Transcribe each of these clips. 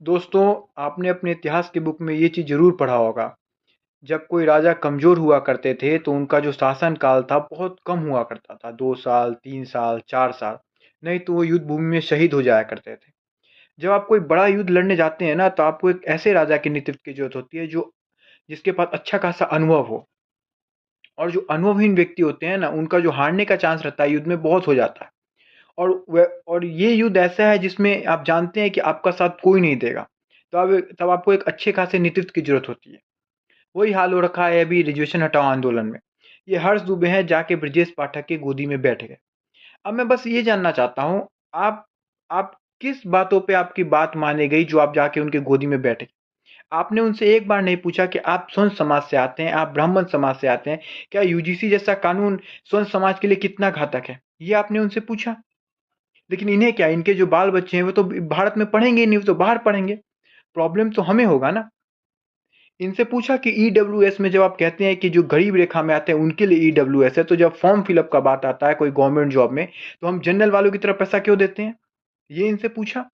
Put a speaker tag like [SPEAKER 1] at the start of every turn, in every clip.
[SPEAKER 1] दोस्तों, आपने अपने इतिहास की बुक में ये चीज़ ज़रूर पढ़ा होगा। जब कोई राजा कमज़ोर हुआ करते थे, तो उनका जो शासन काल था, बहुत कम हुआ करता था। 2 साल, 3 साल, 4 साल, नहीं तो वो युद्ध भूमि में शहीद हो जाया करते थे। जब आप कोई बड़ा युद्ध लड़ने जाते हैं ना, तो आपको एक ऐसे राजा के नेतृत्व की ज़रूरत होती है, जो जिसके पास अच्छा खासा अनुभव हो। और जो अनुभवहीन व्यक्ति होते हैं ना, उनका जो हारने का चांस रहता है युद्ध में, बहुत हो जाता है। और ये युद्ध ऐसा है जिसमें आप जानते हैं कि आपका साथ कोई नहीं देगा। तब आपको एक अच्छे खासे नेतृत्व की ज़रूरत होती है। वही हाल हो रखा है अभी रिजर्वेशन हटाओ आंदोलन में। ये हर्ष दुबे हैं, जाके ब्रजेश पाठक की गोदी में बैठ गए। अब मैं बस ये जानना चाहता हूँ, आप आप किस बातों पे आपकी बात मानी गई जो आप जाके उनकी गोदी में बैठे? आपने उनसे एक बार नहीं पूछा कि आप स्वर्ण समाज से आते हैं, आप ब्राह्मण समाज से आते हैं, क्या यूजीसी जैसा कानून स्वर्ण समाज के लिए कितना घातक है? ये आपने उनसे पूछा? लेकिन इन्हें क्या, इनके जो बाल-बच्चे हैं वो तो भारत में पढ़ेंगे ही नहीं, वो तो बाहर पढ़ेंगे। प्रॉब्लम तो हमें होगा ना। इनसे पूछा कि ईडब्ल्यूएस में जब आप कहते हैं कि जो गरीब रेखा में आते हैं उनके लिए ईडब्ल्यूएस है, तो जब फॉर्म फिलअप का बात आता है कोई गवर्नमेंट जॉब में, तो हम जनरल वालों की तरफ पैसा क्यों देते हैं? ये इनसे पूछा?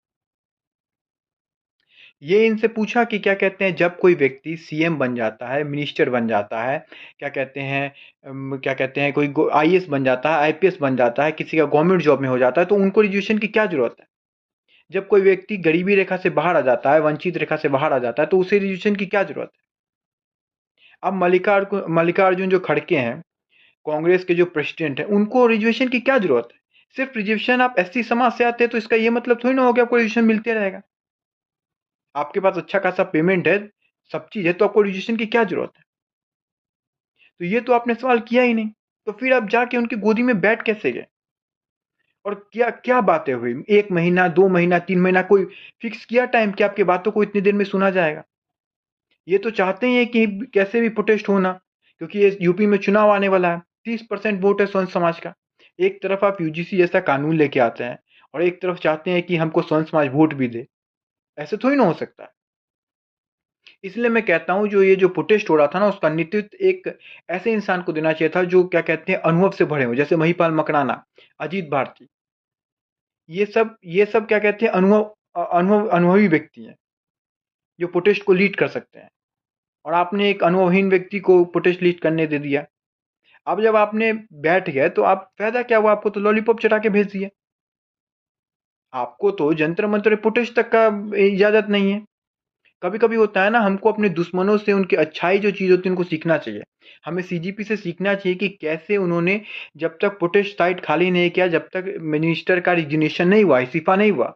[SPEAKER 1] ये इनसे पूछा कि क्या कहते हैं, जब कोई व्यक्ति सीएम बन जाता है, मिनिस्टर बन जाता है, क्या कहते हैं कोई आईएएस बन जाता है, आईपीएस बन जाता है, किसी का गवर्नमेंट जॉब में हो जाता है, तो उनको रिजर्वेशन की क्या जरूरत है? जब कोई व्यक्ति गरीबी रेखा से बाहर आ जाता है, वंचित रेखा से बाहर आ जाता है, तो उसे रिजर्वेशन की क्या जरूरत है? अब मल्लिकार्जुन जो खड़गे हैं, कांग्रेस के जो प्रेसिडेंट हैं, उनको रिजर्वेशन की क्या जरूरत है? सिर्फ रिजर्वेशन, आप एससी समाज से आते हैं तो इसका ये मतलब थोड़ी ना हो कि आपको रिजर्वेशन मिलते रहेगा। आपके पास अच्छा खासा पेमेंट है, सब चीज है, तो आपको रिजर्वेशन की क्या जरूरत है? तो ये तो आपने सवाल किया ही नहीं। तो फिर आप जाके उनकी गोदी में बैठ कैसे गए? और क्या क्या बातें हुई? 1 महीना, 2 महीना, 3 महीना, कोई फिक्स किया टाइम कि आपकी बातों को इतनी देर में सुना जाएगा? ये तो चाहते ही हैं कि कैसे भी प्रोटेस्ट होना, क्योंकि ये यूपी में चुनाव आने वाला है। 30% वोट है स्वर्ण समाज का। एक तरफ आप यूजीसी जैसा कानून लेके आते हैं और एक तरफ चाहते हैं कि हमको स्वर्ण समाज वोट भी दे। ऐसे थोड़ी ना हो सकता है। इसलिए मैं कहता हूँ, जो ये जो प्रोटेस्ट हो रहा था ना, उसका नेतृत्व एक ऐसे इंसान को देना चाहिए था जो क्या कहते हैं अनुभव से भरे हों, जैसे महिपाल मकराना, अजीत भारती। ये सब क्या कहते हैं अनुभवी व्यक्ति हैं, जो प्रोटेस्ट को लीड कर सकते हैं। और आपने एक अनुभवहीन व्यक्ति को प्रोटेस्ट लीड करने दे दिया। अब जब आपने बैठ गए, तो आप फायदा क्या हुआ? आपको तो लॉलीपॉप चटा के भेज दिया। आपको तो जंतर मंतर प्रोटेस्ट तक का इजाजत नहीं है। कभी कभी होता है ना, हमको अपने दुश्मनों से उनकी अच्छाई जो चीज होती है उनको सीखना चाहिए। हमें सीजीपी से सीखना चाहिए कि कैसे उन्होंने, जब तक प्रोटेस्ट साइट खाली नहीं किया, जब तक मिनिस्टर का रिजिग्नेशन नहीं हुआ, इस्तीफा नहीं हुआ,